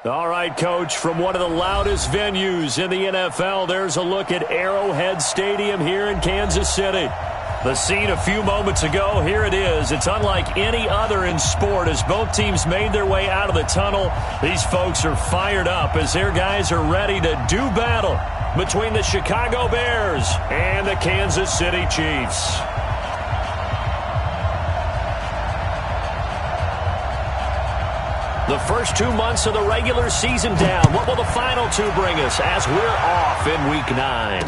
All right, Coach, from one of the loudest venues in the NFL, there's a look at Arrowhead Stadium here in Kansas City. The scene a few moments ago, here it is. It's unlike any other in sport as both teams made their way out of the tunnel. These folks are fired up as their guys are ready to do battle between the Chicago Bears and the Kansas City Chiefs. The first 2 months of the regular season down. What will the final two bring us as we're off in Week 9?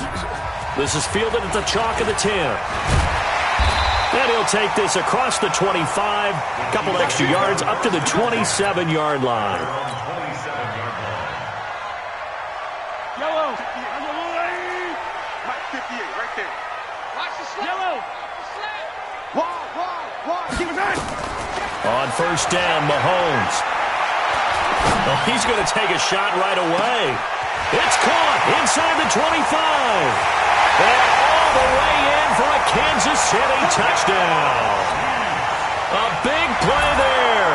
This is fielded at the chalk of the 10. And he'll take this across the 25, a couple extra yards up to the 27-yard line. Yellow. 58 right there. Watch the slip. Yellow. On first down, Mahomes. Oh, he's going to take a shot right away. It's caught inside the 25. And all the way in for a Kansas City touchdown. A big play there.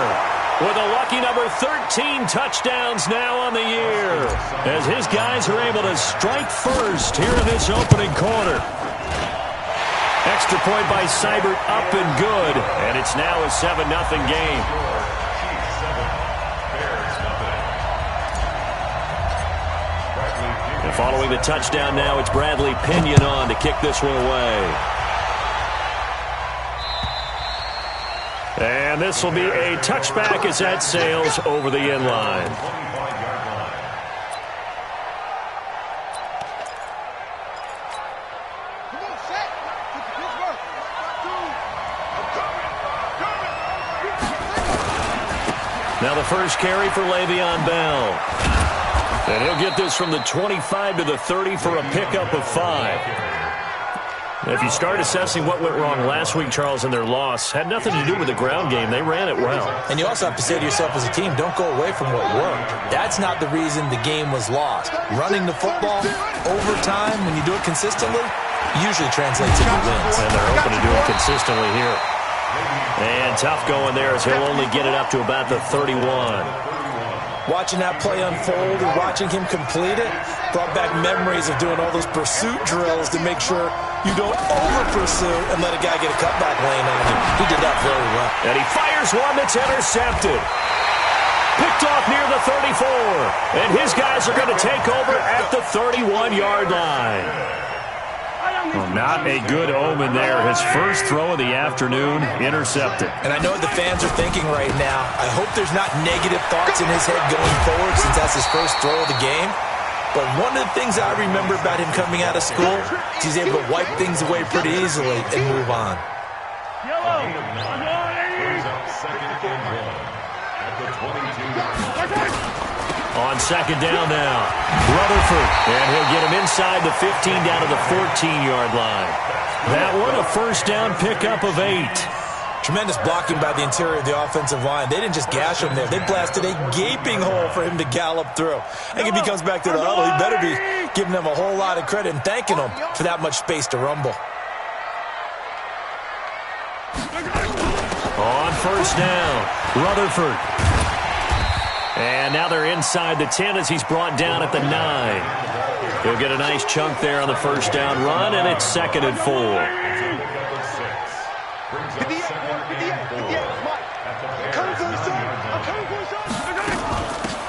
With a lucky number 13 touchdowns now on the year. As his guys are able to strike first here in this opening quarter. Extra point by Seibert up and good. And it's now a 7-0 game. And following the touchdown now, it's Bradley Pinion on to kick this one away. And this will be a touchback as that sails over the end line. Now the first carry for Le'Veon Bell. And he'll get this from the 25 to the 30 for a pickup of 5. If you start assessing what went wrong last week, Charles, in their loss, had nothing to do with the ground game. They ran it well. And you also have to say to yourself as a team, don't go away from what worked. That's not the reason the game was lost. Running the football over time, when you do it consistently, usually translates into wins. And they're hoping to do it consistently here. And tough going there as he'll only get it up to about the 31. Watching that play unfold and watching him complete it brought back memories of doing all those pursuit drills to make sure you don't over-pursue and let a guy get a cutback lane on him. He did that very well. And he fires one that's intercepted. Picked off near the 34. And his guys are going to take over at the 31-yard line. Well, not a good omen there. His first throw of the afternoon, intercepted. And I know what the fans are thinking right now. I hope there's not negative thoughts in his head going forward since that's his first throw of the game. But one of the things I remember about him coming out of school is he's able to wipe things away pretty easily and move on. On second down now, Rutherford, and he'll get him inside the 15 down to the 14-yard line. That one a first down pickup of 8. Tremendous blocking by the interior of the offensive line. They didn't just gash him there. They blasted a gaping hole for him to gallop through. I think if he comes back to the huddle, he better be giving them a whole lot of credit and thanking them for that much space to rumble. On first down, Rutherford. And now they're inside the 10 as he's brought down at the 9. He'll get a nice chunk there on the first down run, and it's 2nd and 4.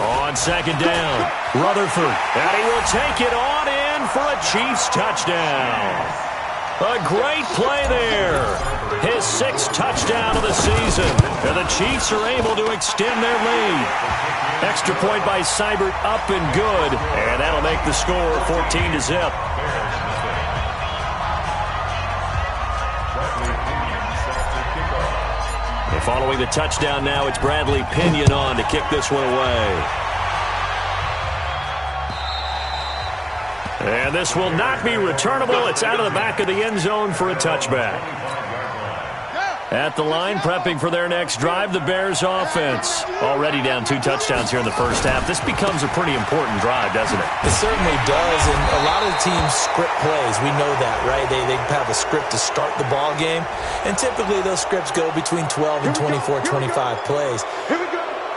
On second down, Rutherford. And he will take it on in for a Chiefs touchdown. A great play there. His 6th touchdown of the season. And the Chiefs are able to extend their lead. Extra point by Seibert up and good. And that'll make the score 14-0. And following the touchdown now, it's Bradley Pinion on to kick this one away. And this will not be returnable. It's out of the back of the end zone for a touchback. At the line, prepping for their next drive, the Bears offense. Already down 2 touchdowns here in the first half. This becomes a pretty important drive, doesn't it? It certainly does, and a lot of the teams script plays. We know that, right? They have a script to start the ball game, and typically those scripts go between 12 and 24, 25 plays.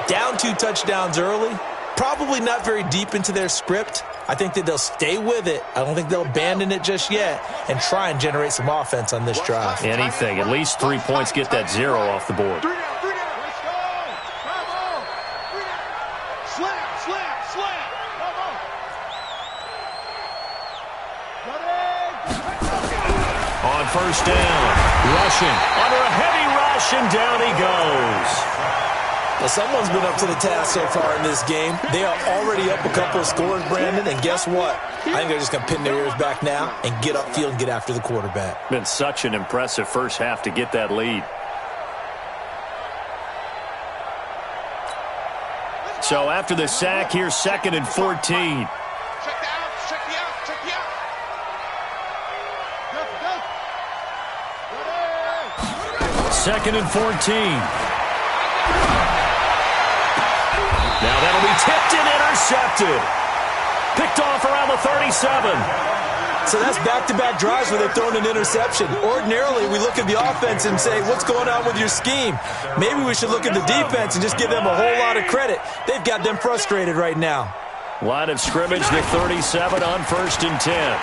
Down 2 touchdowns early, probably not very deep into their script. I think that they'll stay with it. I don't think they'll abandon it just yet and try and generate some offense on this drive. Anything. At least 3 points, get that 0 off the board. On first down, rushing under a heavy rush, and down he goes. Well, someone's been up to the task so far in this game. They are already up a couple of scores, Brandon, and guess what? I think they're just going to pin their ears back now and get upfield and get after the quarterback. Been such an impressive first half to get that lead. So after the sack, here's 2nd and 14. Second and 14. Now that'll be tipped and intercepted. Picked off around the 37. So that's back-to-back drives where they've thrown an interception. Ordinarily, we look at the offense and say, what's going on with your scheme? Maybe we should look at the defense and just give them a whole lot of credit. They've got them frustrated right now. Line of scrimmage, the 37 on 1st and 10.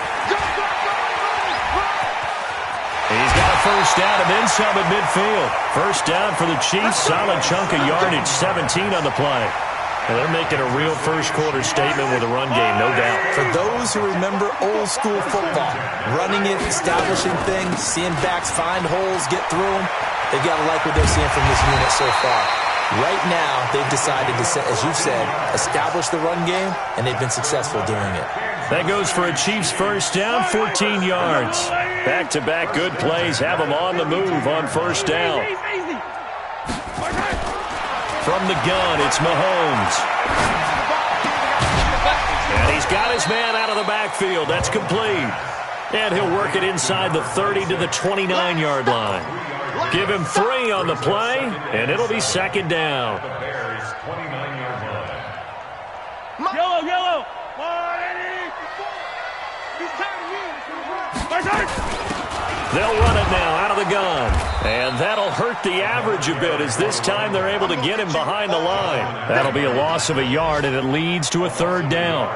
He's got a first down and then some at midfield. First down for the Chiefs. Solid chunk of yardage, 17 on the play. And they're making a real first-quarter statement with a run game, no doubt. For those who remember old-school football, running it, establishing things, seeing backs find holes, get through them, they've got to like what they're seeing from this unit so far. Right now, they've decided to, as you've said, establish the run game, and they've been successful doing it. That goes for a Chiefs first down, 14 yards. Back-to-back good plays have them on the move on first down. From the gun, it's Mahomes. And he's got his man out of the backfield. That's complete. And he'll work it inside the 30 to the 29-yard line. Give him 3 on the play, and it'll be 2nd down. Yellow, yellow. They'll run it now out of the gun. And that'll hurt the average a bit as this time they're able to get him behind the line. That'll be a loss of a yard, and it leads to a 3rd down.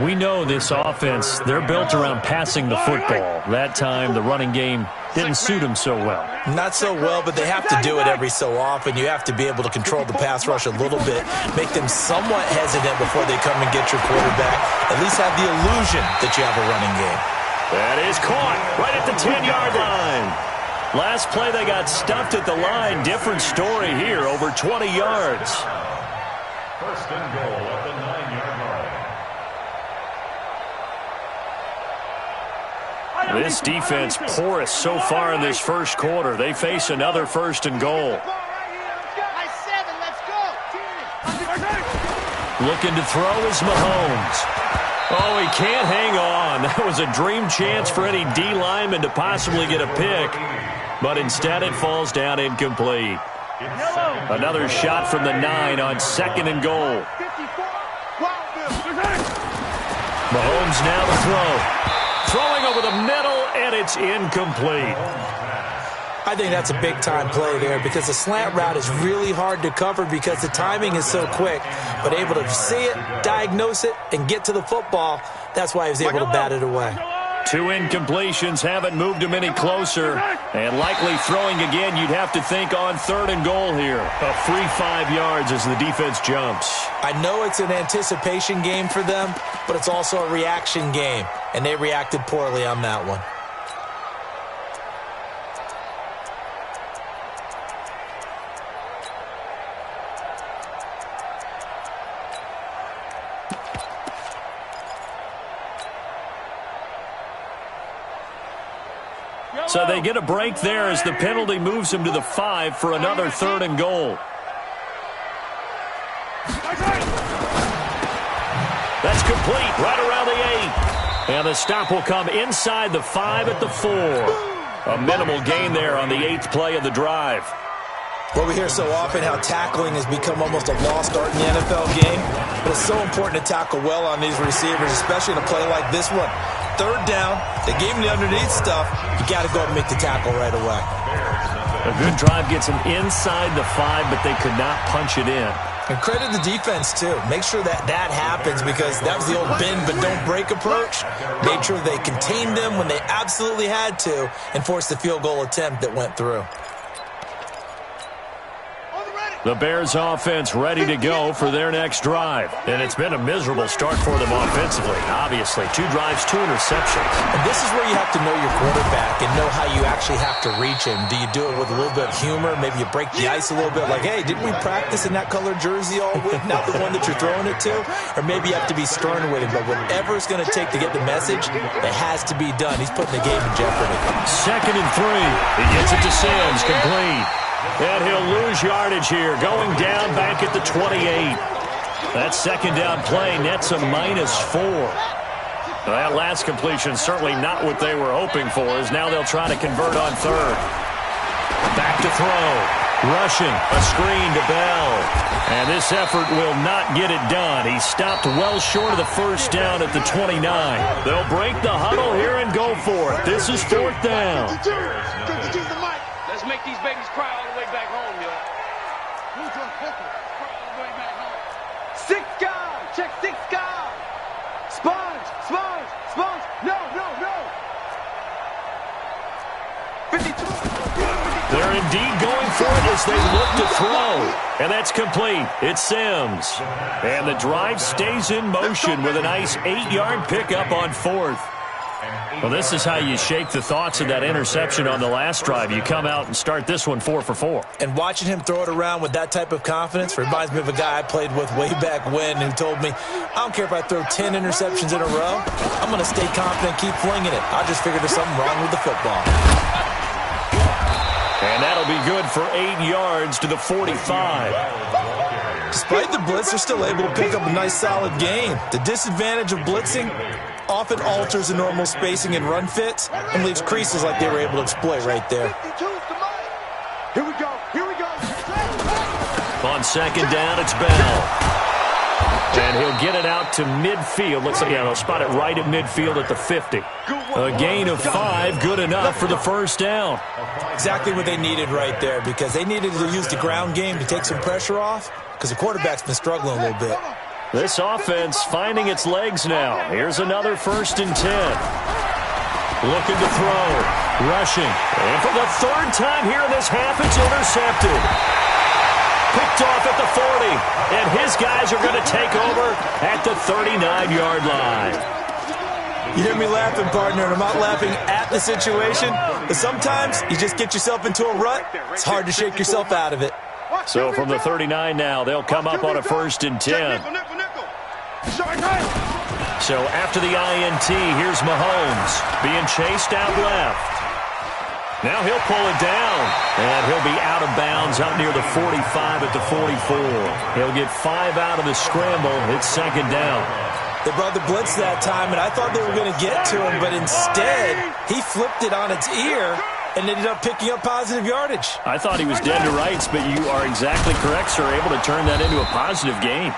We know this offense, they're built around passing the football. That time, the running game didn't suit them so well. Not so well, but they have to do it every so often. You have to be able to control the pass rush a little bit, make them somewhat hesitant before they come and get your quarterback. At least have the illusion that you have a running game. That is caught right at the 10-yard line. Last play, they got stuffed at the line. Different story here, over 20 yards. First and goal at the 9-yard line. This defense porous so far in this first quarter. They face another 1st and goal. Looking to throw is Mahomes. Oh, he can't hang on. That was a dream chance for any D lineman to possibly get a pick. But instead it falls down incomplete. Another shot from the 9 on 2nd and goal. Mahomes now to throw. Throwing over the middle, and it's incomplete. I think that's a big-time play there because the slant route is really hard to cover because the timing is so quick. But able to see it, diagnose it, and get to the football, that's why he was able to bat it away. 2 incompletions haven't moved him any closer. And likely throwing again, you'd have to think on 3rd and goal here. A free 5 yards as the defense jumps. I know it's an anticipation game for them, but it's also a reaction game. And they reacted poorly on that one. So they get a break there as the penalty moves him to the 5 for another 3rd and goal. That's complete right around the 8. And the stop will come inside the 5 at the 4. A minimal gain there on the 8th play of the drive. Well, we hear so often how tackling has become almost a lost art in the NFL game. But it's so important to tackle well on these receivers, especially in a play like this one. 3rd down, they gave him the underneath stuff. You got to go and make the tackle right away. A good drive gets them inside the 5, but they could not punch it in. And credit the defense, too. Make sure that happens, because that was the old bend but don't break approach. Made sure they contained them when they absolutely had to and forced the field goal attempt that went through. The Bears offense ready to go for their next drive. And it's been a miserable start for them offensively, obviously. 2 drives, 2 interceptions. And this is where you have to know your quarterback and know how you actually have to reach him. Do you do it with a little bit of humor? Maybe you break the ice a little bit, like, hey, didn't we practice in that colored jersey all week, not the one that you're throwing it to? Or maybe you have to be stern with him. But whatever it's going to take to get the message, it has to be done. He's putting the game in jeopardy. 2nd and 3. He gets it to Sims, complete. And he'll lose yardage here, going down back at the 28. That second down play nets a -4. That last completion certainly not what they were hoping for, as now they'll try to convert on 3rd. Back to throw. Rushing, a screen to Bell. And this effort will not get it done. He stopped well short of the first down at the 29. They'll break the huddle here and go for it. This is 4th down. Let's make these babies cry all the way back home, yo. Cry all the way back home. 6 guard. Check 6 guard. Sponge. No. 52. They're indeed going for it as they look to throw. And that's complete. It's Sims. And the drive stays in motion with a nice 8-yard pickup on 4th. Well, this is how you shake the thoughts of that interception on the last drive. You come out and start this one 4 for 4. And watching him throw it around with that type of confidence reminds me of a guy I played with way back when who told me, I don't care if I throw 10 interceptions in a row. I'm going to stay confident, keep flinging it. I just figured there's something wrong with the football. And that'll be good for 8 yards to the 45. Despite the blitz, they're still able to pick up a nice, solid gain. The disadvantage of blitzing often alters the normal spacing and run fits and leaves creases like they were able to exploit right there. Here we go. On 2nd down, it's Bell. And he'll get it out to midfield. Looks like, they'll spot it right at midfield at the 50. A gain of 5, good enough for the first down. Exactly what they needed right there, because they needed to use the ground game to take some pressure off, because the quarterback's been struggling a little bit. This offense finding its legs now. Here's another 1st and 10. Looking to throw. Rushing. And for the 3rd time here in this half, it's intercepted. Picked off at the 40. And his guys are going to take over at the 39-yard line. You hear me laughing, partner, and I'm not laughing at the situation. But sometimes you just get yourself into a rut. It's hard to shake yourself out of it. So from the 39 now, they'll come up on a 1st and 10. So after the INT, here's Mahomes being chased out left. Now he'll pull it down, and he'll be out of bounds out near the 45 at the 44. He'll get 5 out of the scramble. It's 2nd down. They brought the blitz that time, and I thought they were going to get to him, but instead, he flipped it on its ear and ended up picking up positive yardage. I thought he was dead to rights, but you are exactly correct, sir, able to turn that into a positive gain.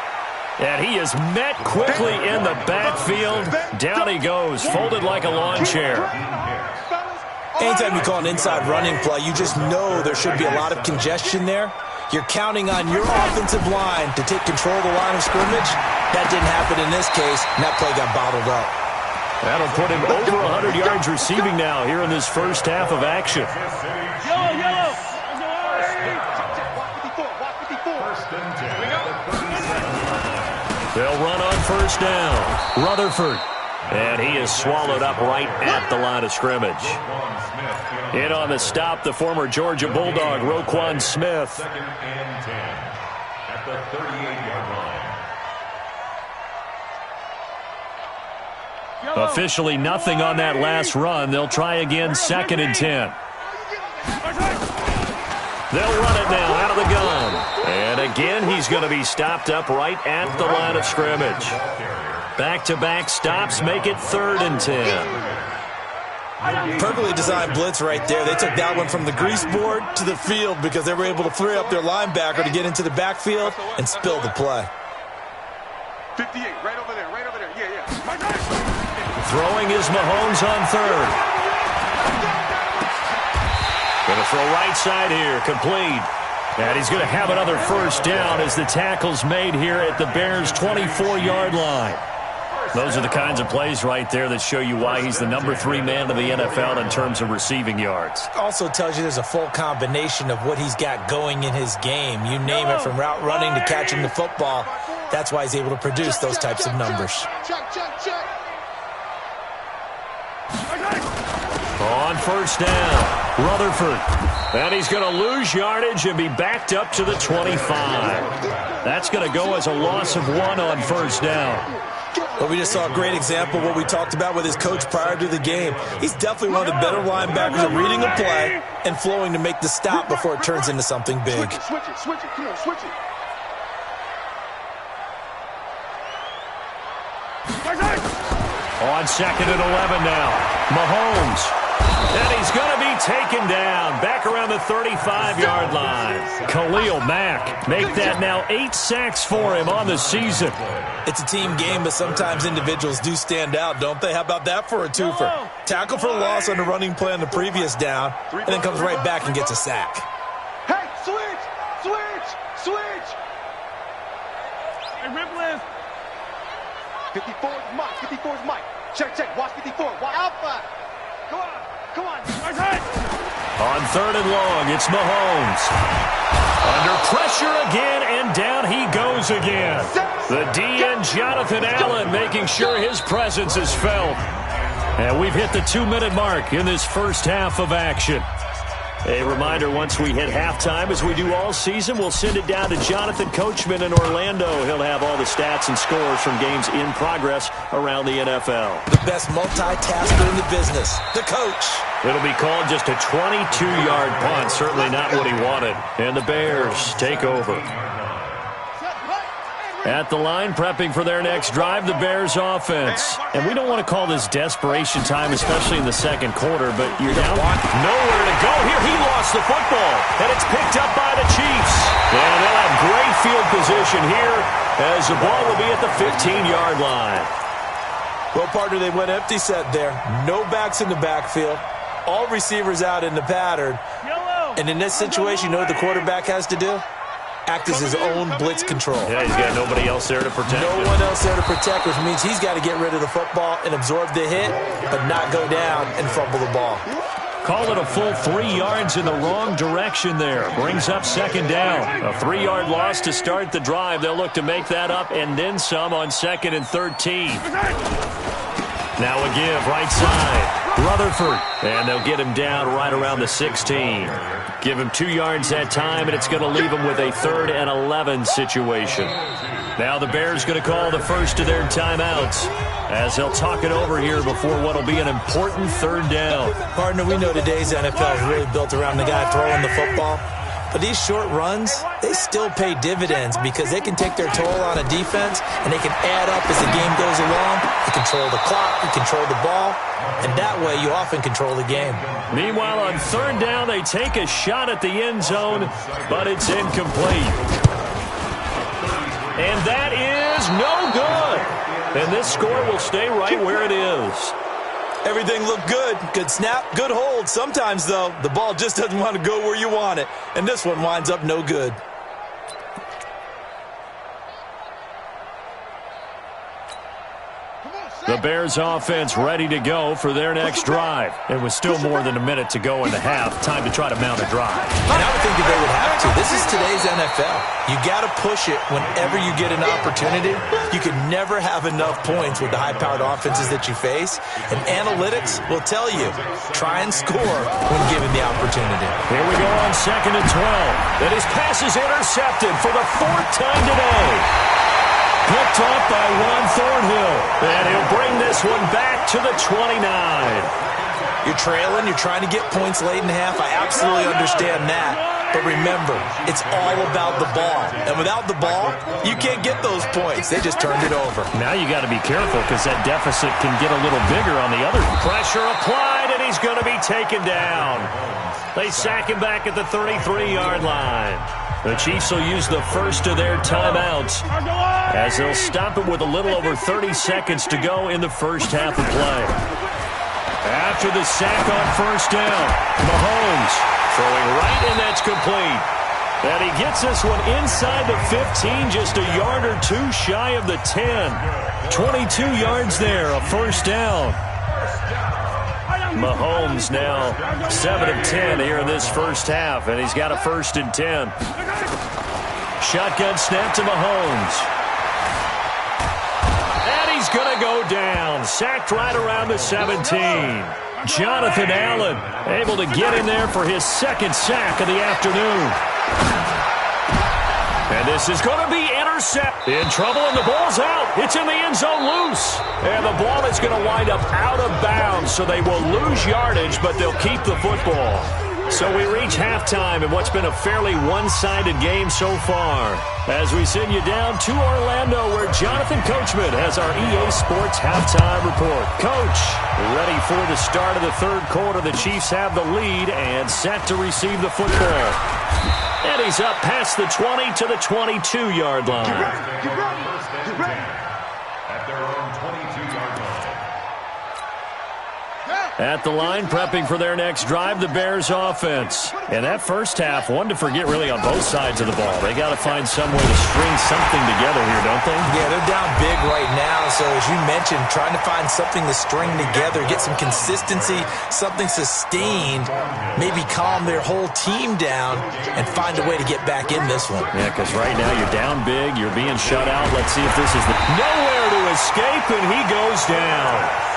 And he is met quickly in the backfield. Down he goes, folded like a lawn chair. Anytime you call an inside running play, you just know there should be a lot of congestion there. You're counting on your offensive line to take control of the line of scrimmage. That didn't happen in this case, and that play got bottled up. That'll put him over 100 yards receiving now here in this first half of action. Yellow. They'll run on 1st down. Rutherford. And he is swallowed up right at the line of scrimmage. In on the stop, the former Georgia Bulldog, Roquan Smith. 2nd and 10 at the 38-yard line. Officially nothing on that last run. They'll try again, 2nd and 10. They'll run it now out of the gun. And again, he's going to be stopped up right at the line of scrimmage. Back-to-back stops make it 3rd and 10. Perfectly designed blitz right there. They took that one from the grease board to the field because they were able to free up their linebacker to get into the backfield and spill the play. 58, right over there. Yeah. Throwing is Mahomes on 3rd. Going to throw right side here, complete. And he's going to have another first down as the tackle's made here at the Bears' 24-yard line. Those are the kinds of plays right there that show you why he's the number 3 man in the NFL in terms of receiving yards. Also tells you there's a full combination of what he's got going in his game. You name it, from route running to catching the football. That's why he's able to produce those types of numbers. On first down, Rutherford. And he's going to lose yardage and be backed up to the 25. That's going to go as a loss of 1 on first down. But we just saw a great example of what we talked about with his coach prior to the game. He's definitely one of the better linebackers at reading a play and flowing to make the stop before it turns into something big. Switch it, come on, switch it. On 2nd and 11 now, Mahomes. And he's going to be taken down back around the 35-yard line. Khalil Mack make that now 8 sacks for him on the season. It's a team game, but sometimes individuals do stand out, don't they? How about that for a twofer? Tackle for loss on the running play on the previous down, and then comes right back and gets a sack. Hey, switch! Hey, Ripland. 54 is Mike, 54 is Mike. Check, watch 54, watch Alpha. Come on. On 3rd and long, it's Mahomes. Under pressure again, and down he goes again. The DN, Jonathan Allen, making sure his presence is felt. And we've hit the 2-minute mark in this first half of action. A reminder, once we hit halftime, as we do all season, we'll send it down to Jonathan Coachman in Orlando. He'll have all the stats and scores from games in progress around the NFL. The best multitasker in the business, the coach. It'll be called just a 22-yard punt, certainly not what he wanted. And the Bears take over. At the line, prepping for their next drive, the Bears offense. And we don't want to call this desperation time, especially in the second quarter, but you're down. Nowhere to go here. He lost the football, and it's picked up by the Chiefs. And they'll have great field position here as the ball will be at the 15-yard line. Well, partner, they went empty set there. No backs in the backfield. All receivers out in the pattern. And in this situation, you know what the quarterback has to do? Act as his own blitz control. Yeah, he's got nobody else there to protect him. No one else there to protect, which means he's got to get rid of the football and absorb the hit, but not go down and fumble the ball. Call it a full 3 yards in the wrong direction there. Brings up 2nd down. A 3-yard loss to start the drive. They'll look to make that up and then some on 2nd and 13. Now a give, right side. Rutherford. And they'll get him down right around the 16. Give him 2 yards that time, and it's going to leave him with a 3rd and 11 situation. Now the Bears going to call the first of their timeouts as they'll talk it over here before what will be an important 3rd down. Partner, we know today's NFL is really built around the guy throwing the football. But these short runs, they still pay dividends because they can take their toll on a defense and they can add up as the game goes along. You control the clock, you control the ball, and that way you often control the game. Meanwhile, on 3rd down, they take a shot at the end zone, but it's incomplete. And that is no good. And this score will stay right where it is. Everything looked good. Good snap, good hold. Sometimes, though, the ball just doesn't want to go where you want it. And this one winds up no good. The Bears offense ready to go for their next drive. It was still more than a minute to go in the half. Time to try to mount a drive. And I would think that they would have to. This is today's NFL. You got to push it whenever you get an opportunity. You can never have enough points with the high-powered offenses that you face. And analytics will tell you, try and score when given the opportunity. Here we go on 2nd and 12. And his pass is intercepted for the 4th time today. Picked off by Juan Thornhill. And he'll bring this one back to the 29. You're trailing. You're trying to get points late in half. I absolutely understand that. But remember, it's all about the ball. And without the ball, you can't get those points. They just turned it over. Now you got to be careful because that deficit can get a little bigger on the other. Pressure applied, and he's going to be taken down. They sack him back at the 33-yard line. The Chiefs will use the first of their timeouts as they'll stop it with a little over 30 seconds to go in the first half of play. After the sack on first down, Mahomes throwing right, and that's complete. And he gets this one inside the 15, just a yard or two shy of the 10. 22 yards there, a first down. Mahomes now 7 of 10 here in this first half, and he's got a 1st and 10. Shotgun snap to Mahomes. And he's going to go down. Sacked right around the 17. Jonathan Allen able to get in there for his 2nd sack of the afternoon. And this is going to be intercepted. In trouble, and the ball's out. It's in the end zone loose. And the ball is going to wind up out of bounds, so they will lose yardage, but they'll keep the football. So we reach halftime in what's been a fairly one-sided game so far. As we send you down to Orlando, where Jonathan Coachman has our EA Sports halftime report. Coach, ready for the start of the 3rd quarter. The Chiefs have the lead and set to receive the football. And he's up past the 20 to the 22-yard line. Get ready. At their own 22-yard line. At the line, prepping for their next drive, the Bears offense. And that first half, one to forget really on both sides of the ball. They got to find some way to string something together here, don't they? Yeah, they're down big right now. So as you mentioned, trying to find something to string together, get some consistency, something sustained, maybe calm their whole team down and find a way to get back in this one. Yeah, because right now you're down big, you're being shut out. Let's see if this is the nowhere to escape, and he goes down.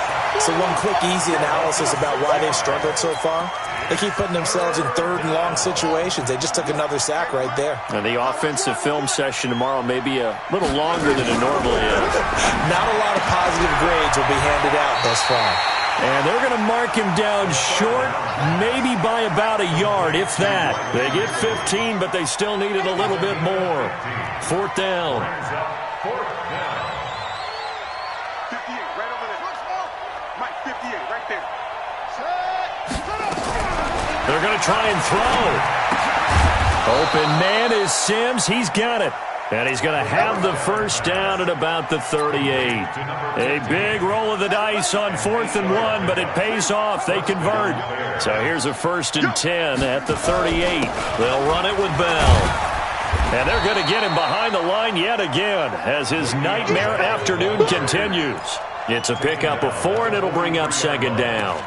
So one quick, easy analysis about why they've struggled so far. They keep putting themselves in 3rd and long situations. They just took another sack right there. And the offensive film session tomorrow may be a little longer than it normally is. Not a lot of positive grades will be handed out thus far. And they're going to mark him down short, maybe by about a yard, if that. They get 15, but they still needed a little bit more. 4th down. 58, right over there. Mike, 58, right there. They're going to try and throw. Open man is Sims. He's got it. And he's going to have the first down at about the 38. A big roll of the dice on 4th and 1, but it pays off. They convert. So here's a 1st and 10 at the 38. They'll run it with Bell. And they're going to get him behind the line yet again as his nightmare afternoon continues. It's a pickup of 4, and it'll bring up 2nd down.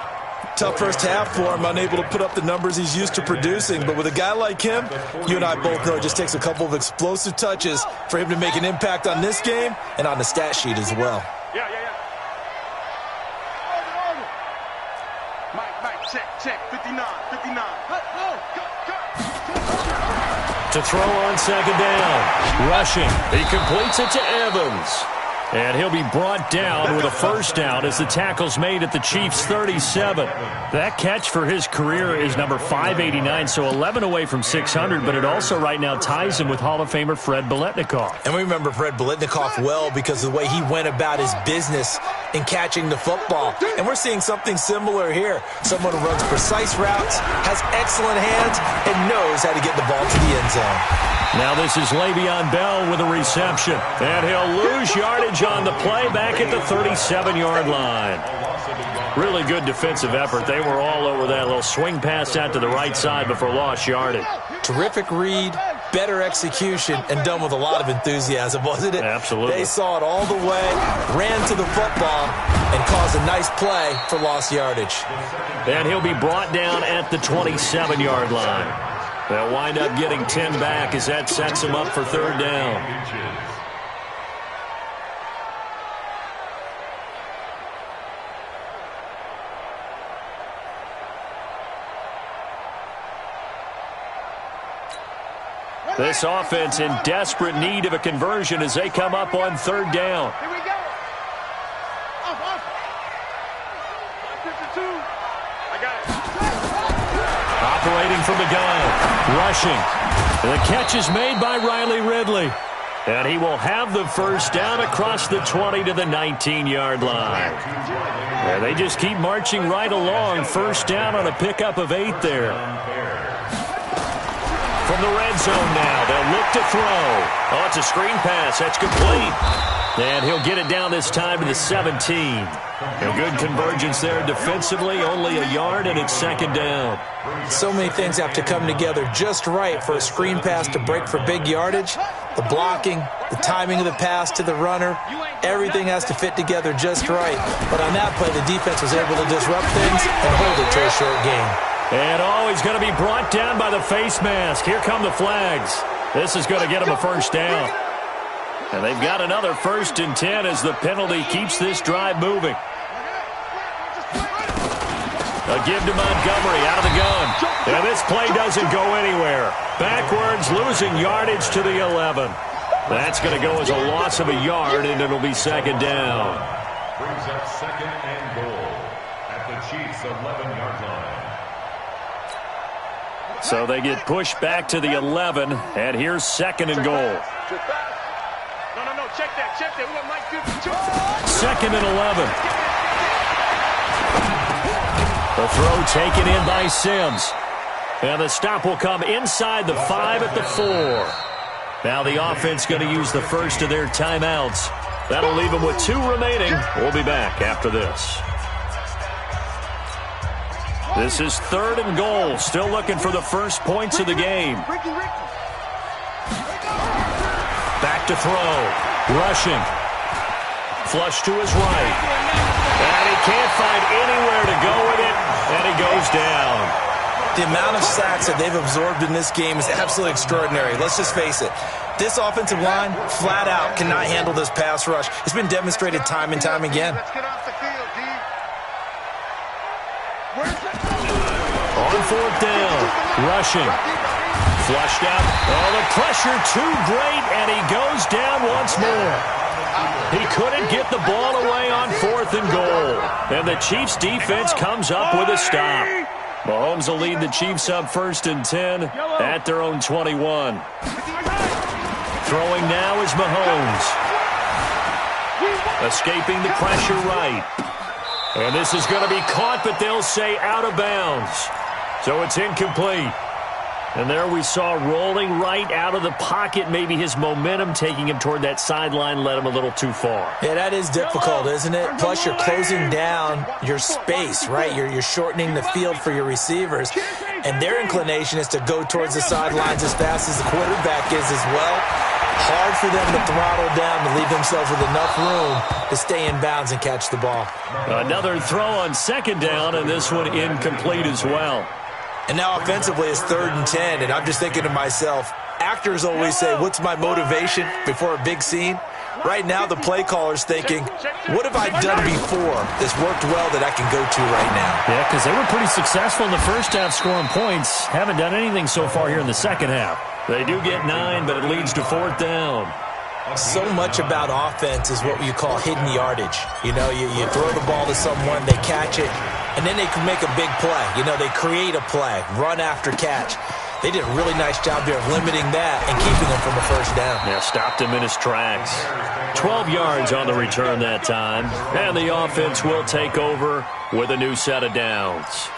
Tough first half for him, unable to put up the numbers he's used to producing. But with a guy like him, you and I both know it just takes a couple of explosive touches for him to make an impact on this game and on the stat sheet as well. Yeah. Mike, check, 59. To throw on 2nd down. Rushing. He completes it to Evans. And he'll be brought down with a first down as the tackle's made at the Chiefs' 37. That catch for his career is number 589, so 11 away from 600, but it also right now ties him with Hall of Famer Fred Biletnikoff. And we remember Fred Biletnikoff well because of the way he went about his business in catching the football. And we're seeing something similar here. Someone who runs precise routes, has excellent hands, and knows how to get the ball to the end zone. Now this is Le'Veon Bell with a reception. And he'll lose yardage on the play back at the 37-yard line. Really good defensive effort. They were all over that little swing pass out to the right side before lost yardage. Terrific read, better execution, and done with a lot of enthusiasm, wasn't it? Absolutely. They saw it all the way, ran to the football, and caused a nice play for lost yardage. And he'll be brought down at the 27-yard line. They'll wind up getting 10 back as that sets him up for 3rd down. This offense in desperate need of a conversion as they come up on 3rd down. Here we go. Off. 52. I got it. Operating from the gun. Rushing. The catch is made by Riley Ridley. And he will have the first down across the 20 to the 19-yard line. And they just keep marching right along. First down on a pickup of 8 there. From the red zone now, they'll look to throw. Oh, it's a screen pass. That's complete. And he'll get it down this time to the 17. A good convergence there defensively, only a yard, and it's second down. So many things have to come together just right for a screen pass to break for big yardage. The blocking, the timing of the pass to the runner, everything has to fit together just right. But on that play, the defense was able to disrupt things and hold it to a short game. And he's going to be brought down by the face mask. Here come the flags. This is going to get him a first down. And they've got another 1st and 10 as the penalty keeps this drive moving. A give to Montgomery out of the gun. And this play doesn't go anywhere. Backwards, losing yardage to the 11. That's going to go as a loss of a yard, and it'll be second down. Brings up second and goal at the Chiefs' 11-yard line. So they get pushed back to the 11, and here's second and goal. No, check that. We got Mike 52. Second and 11. The throw taken in by Sims. And the stop will come inside the 5 at the 4. Now the offense going to use the first of their timeouts. That'll leave them with 2 remaining. We'll be back after this. This is 3rd and goal. Still looking for the first points of the game. Back to throw. Rushing. Flush to his right. And he can't find anywhere to go with it. And he goes down. The amount of sacks that they've absorbed in this game is absolutely extraordinary. Let's just face it. This offensive line, flat out, cannot handle this pass rush. It's been demonstrated time and time again. Let's get off the field, D. On 4th down. Rushing. Flushed out. Oh, the pressure too great, and he goes down once more. He couldn't get the ball away on 4th and goal. And the Chiefs' defense comes up with a stop. Mahomes will lead the Chiefs up 1st and 10 at their own 21. Throwing now is Mahomes. Escaping the pressure right. And this is going to be caught, but they'll say out of bounds. So it's incomplete. And there we saw rolling right out of the pocket. Maybe his momentum taking him toward that sideline led him a little too far. Yeah, that is difficult, isn't it? Plus, you're closing down your space, right? You're shortening the field for your receivers. And their inclination is to go towards the sidelines as fast as the quarterback is as well. Hard for them to throttle down to leave themselves with enough room to stay in bounds and catch the ball. Another throw on 2nd down, and this one incomplete as well. And now offensively it's 3rd and 10, and I'm just thinking to myself, actors always say, what's my motivation before a big scene? Right now the play caller's thinking, what have I done before that's worked well that I can go to right now? Yeah, because they were pretty successful in the first half scoring points. Haven't done anything so far here in the second half. They do get 9, but it leads to 4th down. So much about offense is what you call hidden yardage. You know, you throw the ball to someone, they catch it, and then they can make a big play. You know, they create a play, run after catch. They did a really nice job there of limiting that and keeping him from a first down. Yeah, stopped him in his tracks. 12 yards on the return that time. And the offense will take over with a new set of downs.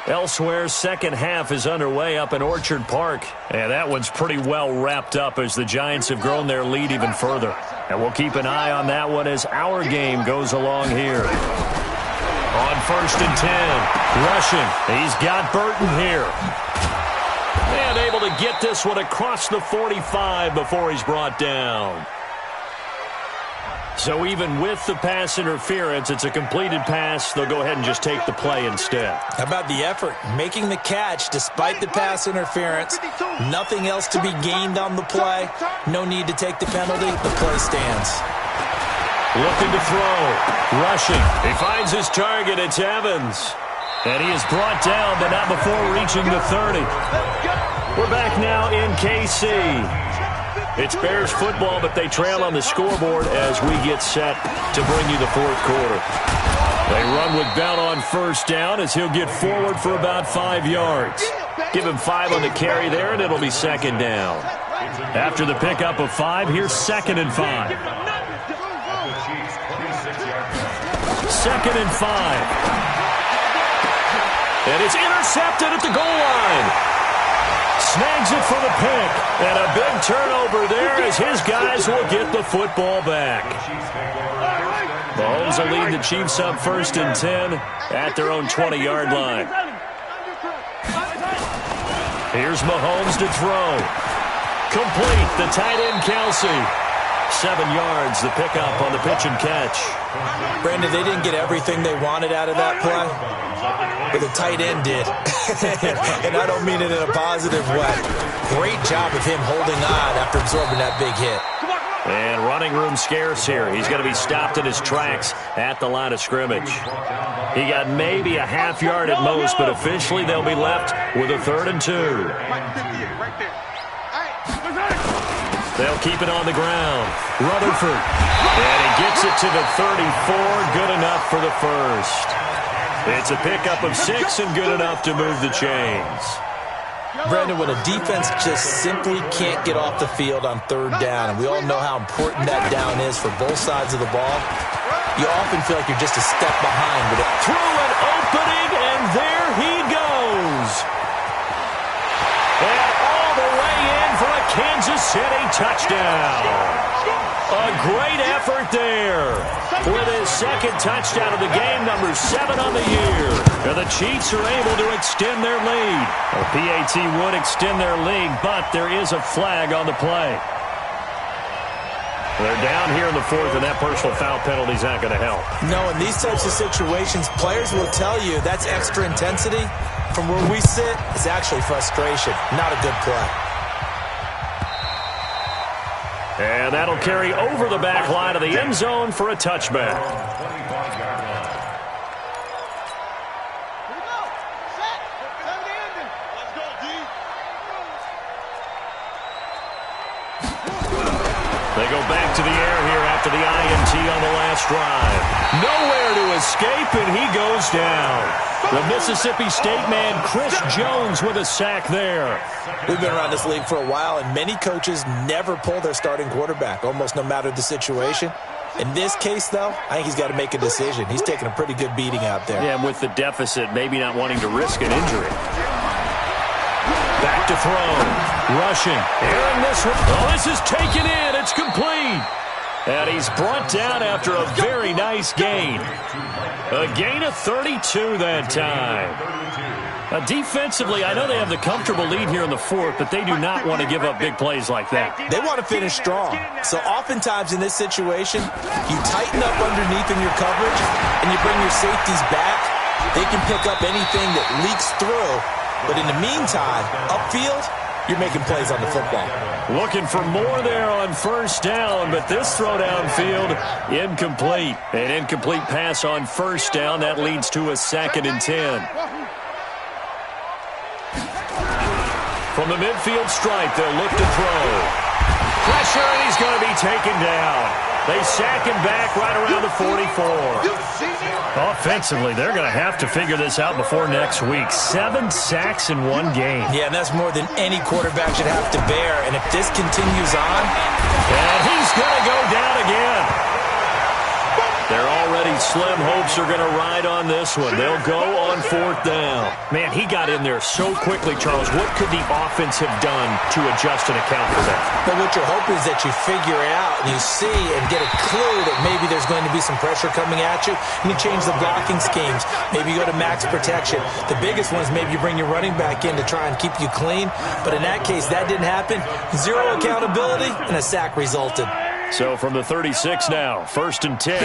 Elsewhere, second half is underway up in Orchard Park. And that one's pretty well wrapped up as the Giants have grown their lead even further. And we'll keep an eye on that one as our game goes along here. On 1st and 10, rushing. He's got Burton here. And able to get this one across the 45 before he's brought down. So even with the pass interference, it's a completed pass. They'll go ahead and just take the play instead. How about the effort? Making the catch despite the pass interference. Nothing else to be gained on the play. No need to take the penalty. The play stands. Looking to throw. Rushing. He finds his target. It's Evans. And he is brought down, but not before reaching the 30. We're back now in KC. It's Bears football, but they trail on the scoreboard as we get set to bring you the 4th quarter. They run with Bell on 1st down as he'll get forward for about 5 yards. Give him 5 on the carry there, and it'll be 2nd down. After the pickup of 5, here's 2nd and 5. 2nd and 5. And it's intercepted at the goal line. snags it for the pick. And a big turnover there as his guys will get the football back. Mahomes will lead the Chiefs up 1st and 10 at their own 20-yard line. Here's Mahomes to throw. Complete, the tight end Kelsey. 7 yards, the pickup on the pitch and catch. Brandon, they didn't get everything they wanted out of that play, but the tight end did. And I don't mean it in a positive way. Great job of him holding on after absorbing that big hit. And running room scarce here. He's going to be stopped in his tracks at the line of scrimmage. He got maybe a half yard at most, but officially they'll be left with a 3rd and 2. They'll keep it on the ground. Rutherford. And he gets it to the 34. Good enough for the first. It's a pickup of 6 and good enough to move the chains. Brandon, when a defense just simply can't get off the field on 3rd down, and we all know how important that down is for both sides of the ball, you often feel like you're just a step behind. But through an opening, and there he goes. And all the way in for a Kansas City touchdown. A great effort there. With his 2nd touchdown of the game, number 7 on the year. And the Chiefs are able to extend their lead. The PAT would extend their lead, but there is a flag on the play. They're down here in the 4th, and that personal foul penalty is not going to help. No, in these types of situations, players will tell you that's extra intensity. From where we sit, it's actually frustration. Not a good play. And that'll carry over the back line of the end zone for a touchback. They go back to the air here after the INT on the last drive. Nowhere to escape, and he goes down. The Mississippi State man, Chris Jones, with a sack there. We've been around this league for a while, and many coaches never pull their starting quarterback, almost no matter the situation. In this case, though, I think he's got to make a decision. He's taking a pretty good beating out there. Yeah, and with the deficit, maybe not wanting to risk an injury. Back to throw. Rushing. Airing this one. Oh, this is taken in. It's complete. And he's brought down after a very nice gain. A gain of 32 that time. Defensively, I know they have the comfortable lead here in the 4th, but they do not want to give up big plays like that. They want to finish strong. So oftentimes in this situation, you tighten up underneath in your coverage, and you bring your safeties back. They can pick up anything that leaks through. But in the meantime, upfield, you're making plays on the football. Looking for more there on 1st down, but this throw downfield, incomplete. An incomplete pass on 1st down. That leads to a 2nd and 10. From the midfield stripe, they'll look to throw. Pressure, and he's going to be taken down. They sack him back right around the 44. Offensively, they're going to have to figure this out before next week. 7 sacks in one game. Yeah, and that's more than any quarterback should have to bear. And if this continues on... And he's going to go down again. Their already slim hopes are going to ride on this one. They'll go on 4th down. Man, he got in there so quickly, Charles. What could the offense have done to adjust and account for that? But what you're hoping is that you figure it out and you see and get a clue that maybe there's going to be some pressure coming at you, and you change the blocking schemes. Maybe you go to max protection. The biggest one is maybe you bring your running back in to try and keep you clean. But in that case, that didn't happen. 0 accountability, and a sack resulted. So from the 36 now, 1st and 10.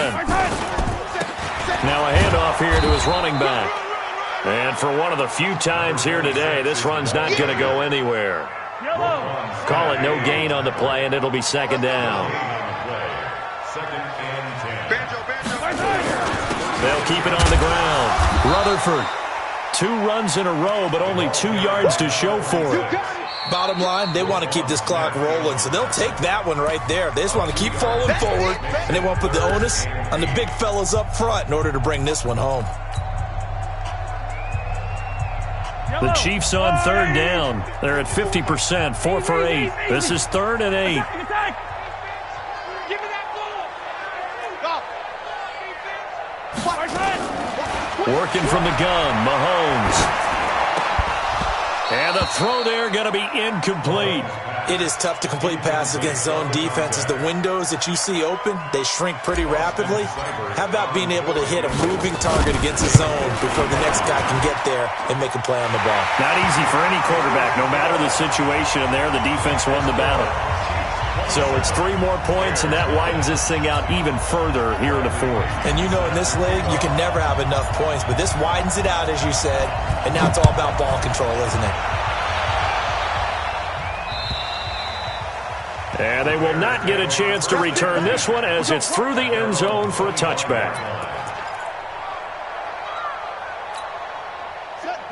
Now a handoff here to his running back. And for one of the few times here today, this run's not going to go anywhere. Call it no gain on the play, and it'll be 2nd down. They'll keep it on the ground. Rutherford, 2 runs in a row, but only 2 yards to show for it. Bottom line, they want to keep this clock rolling, so they'll take that one right there. They just want to keep falling forward, and they won't put the onus on the big fellas up front in order to bring this one home. The Chiefs on 3rd down. They're at 50%, 4 for 8. This is 3rd and 8. Working from the gun, Mahomes. And the throw there going to be incomplete. It is tough to complete passes against zone defenses. The windows that you see open, they shrink pretty rapidly. How about being able to hit a moving target against a zone before the next guy can get there and make a play on the ball? Not easy for any quarterback. No matter the situation, and there the defense won the battle. So it's 3 more points, and that widens this thing out even further here in the fourth. And you know in this league, you can never have enough points, but this widens it out, as you said, and now it's all about ball control, isn't it? And they will not get a chance to return this one as it's through the end zone for a touchback.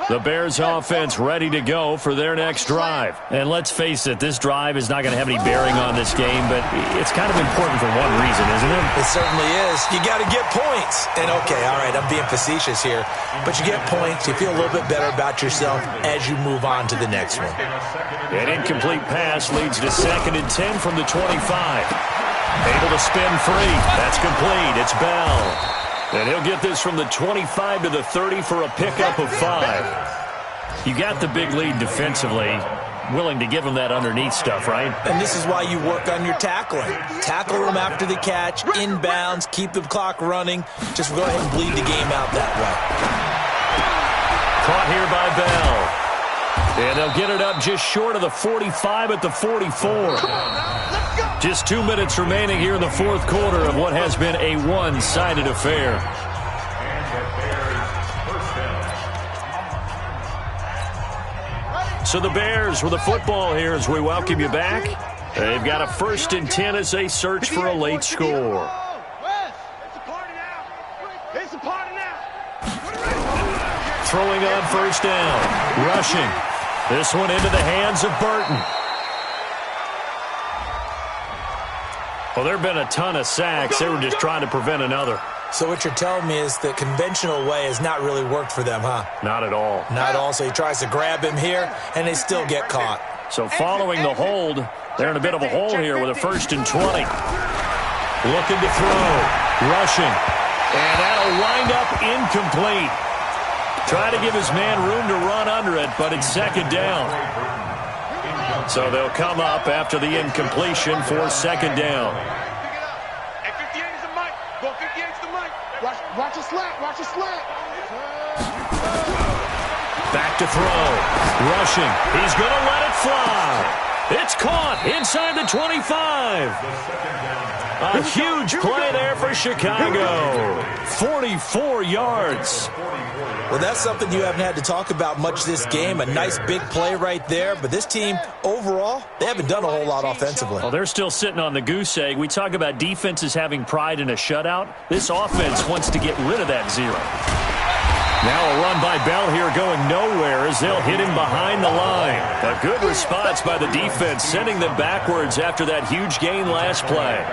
The Bears offense ready to go for their next drive. And let's face it, this drive is not going to have any bearing on this game, but it's kind of important for one reason, isn't it? It certainly is. You got to get points. And okay, all right, I'm being facetious here, but you get points, you feel a little bit better about yourself as you move on to the next one. An incomplete pass leads to 2nd and 10 from the 25. Able to spin free. That's complete. It's Bell. And he'll get this from the 25 to the 30 for a pickup of 5. You got the big lead defensively. Willing to give him that underneath stuff, right? And this is why you work on your tackling. Tackle them after the catch, inbounds, keep the clock running. Just go ahead and bleed the game out that way. Caught here by Bell. And they'll get it up just short of the 45 at the 44. Just 2 minutes remaining here in the fourth quarter of what has been a one-sided affair. So the Bears with the football here as we welcome you back. They've got a 1st and 10 as they search for a late score. Throwing on 1st down. Rushing. This one into the hands of Burton. Well, there have been a ton of sacks. They were just trying to prevent another. So what you're telling me is the conventional way has not really worked for them, huh? Not at all. Not at all. So he tries to grab him here, and they still get caught. So following the hold, they're in a bit of a hole here with a 1st and 20. Looking to throw. Rushing. And that'll wind up incomplete. Trying to give his man room to run under it, but it's 2nd down. So they'll come up after the incompletion for 2nd down. Watch a slant. Watch a slant. Back to throw. Rushing. He's going to let it fly. It's caught inside the 25. A huge play there for Chicago. 44 yards. Well, that's something you haven't had to talk about much this game. A nice big play right there. But this team, overall, they haven't done a whole lot offensively. Well, they're still sitting on the goose egg. We talk about defenses having pride in a shutout. This offense wants to get rid of that 0. Now a run by Bell here going nowhere as they'll hit him behind the line. A good response by the defense, sending them backwards after that huge gain last play.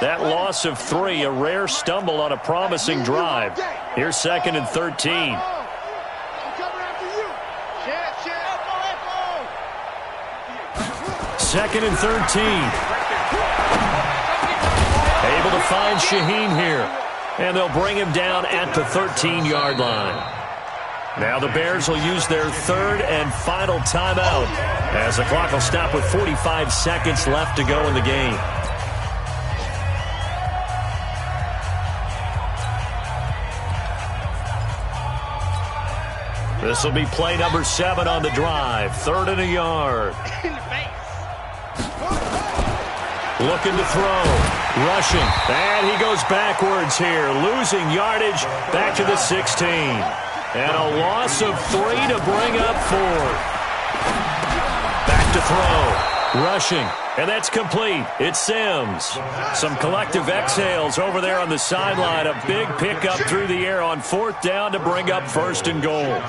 That loss of 3, a rare stumble on a promising drive. Here's 2nd and 13. 2nd and 13. Able to find Shaheen here. And they'll bring him down at the 13-yard line. Now the Bears will use their 3rd and final timeout as the clock will stop with 45 seconds left to go in the game. This will be play number 7 on the drive. 3rd and a yard. Looking to throw. Rushing. And he goes backwards here. Losing yardage back to the 16. And a loss of 3 to bring up 4th. Back to throw. Rushing. And that's complete. It's Sims. Some collective exhales over there on the sideline. A big pickup through the air on 4th down to bring up 1st and goal.